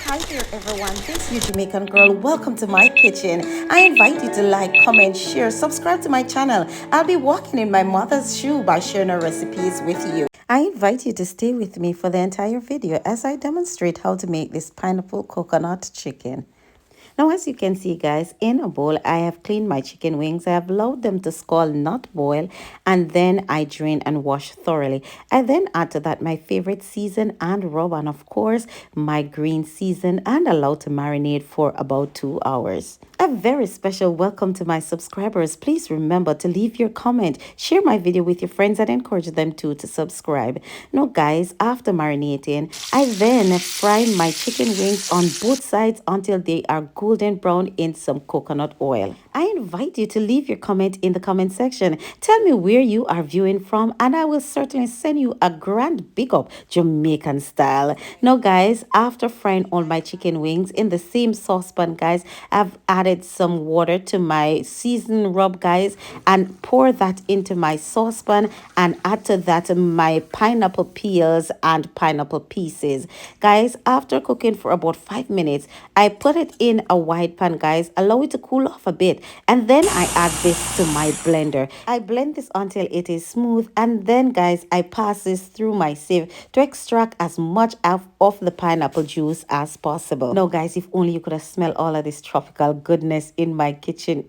Hi there everyone, this is your Jamaican girl. Welcome to my kitchen. I invite you to like, comment, share, subscribe to my channel. I'll be walking in my mother's shoe by sharing her recipes with you. I invite you to stay with me for the entire video as I demonstrate how to make this pineapple coconut chicken. Now, as you can see, guys, in a bowl, I have cleaned my chicken wings. I have allowed them to scald, not boil, and then I drain and wash thoroughly. I then add to that my favorite season and rub, and of course, my green season, and allow to marinate for about 2 hours. A very special welcome to my subscribers. Please remember to leave your comment, share my video with your friends, and encourage them too to subscribe. Now, guys, after marinating, I then fry my chicken wings on both sides until they are golden brown in some coconut oil. I invite you to leave your comment in the comment section. Tell me where you are viewing from, and I will certainly send you a grand big up Jamaican style. Now, guys, after frying all my chicken wings in the same saucepan, guys, I've added some water to my seasoned rub, guys, and pour that into my saucepan and add to that my pineapple peels and pineapple pieces. Guys, after cooking for about 5 minutes, I put it in a wide pan, guys, allow it to cool off a bit, and then I add this to my blender. I blend this until it is smooth, and then, guys, I pass this through my sieve to extract as much of the pineapple juice as possible. Now, guys, if only you could have smelled all of this tropical goodness in my kitchen.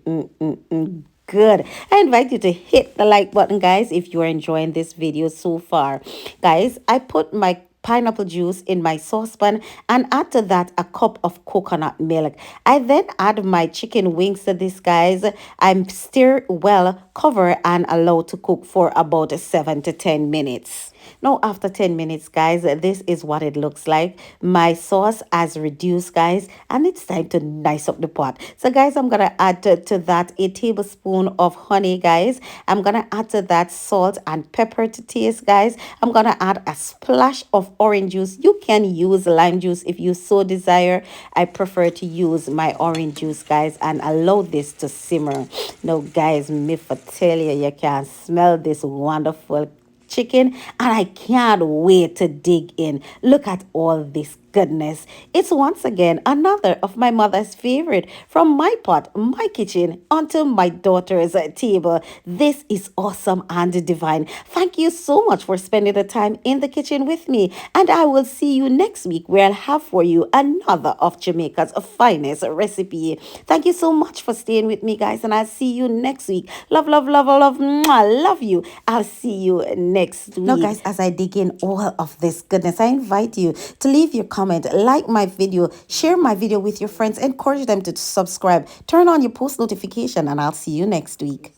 Good. I invite you to hit the like button, guys, if you are enjoying this video so far. Guys, I put my pineapple juice in my saucepan and add to that a cup of coconut milk. I then add my chicken wings to this, guys. I'm stir well, cover, and allow to cook for about 7 to 10 minutes. Now, after 10 minutes, guys, this is what it looks like. My sauce has reduced, guys, and it's time to nice up the pot. So, guys, I'm going to add to that a tablespoon of honey, guys. I'm going to add to that salt and pepper to taste, guys. I'm going to add a splash of orange juice. You can use lime juice if you so desire. I prefer to use my orange juice, guys, and allow this to simmer. Now, guys, me for tell you, you can smell this wonderful chicken, and I can't wait to dig in. Look at all this goodness. It's once again another of my mother's favorite, from my pot, my kitchen, onto my daughter's table. This is awesome and divine. Thank you so much for spending the time in the kitchen with me, and I will see you next week where I'll have for you another of Jamaica's finest recipe. Thank you so much for staying with me, guys, and I'll see you next week. Love, love, love, love, mwah, love you. I'll see you next week. Now, guys, as I dig in all of this goodness, I invite you to leave your comment, like my video, share my video with your friends, encourage them to subscribe, turn on your post notification, and I'll see you next week.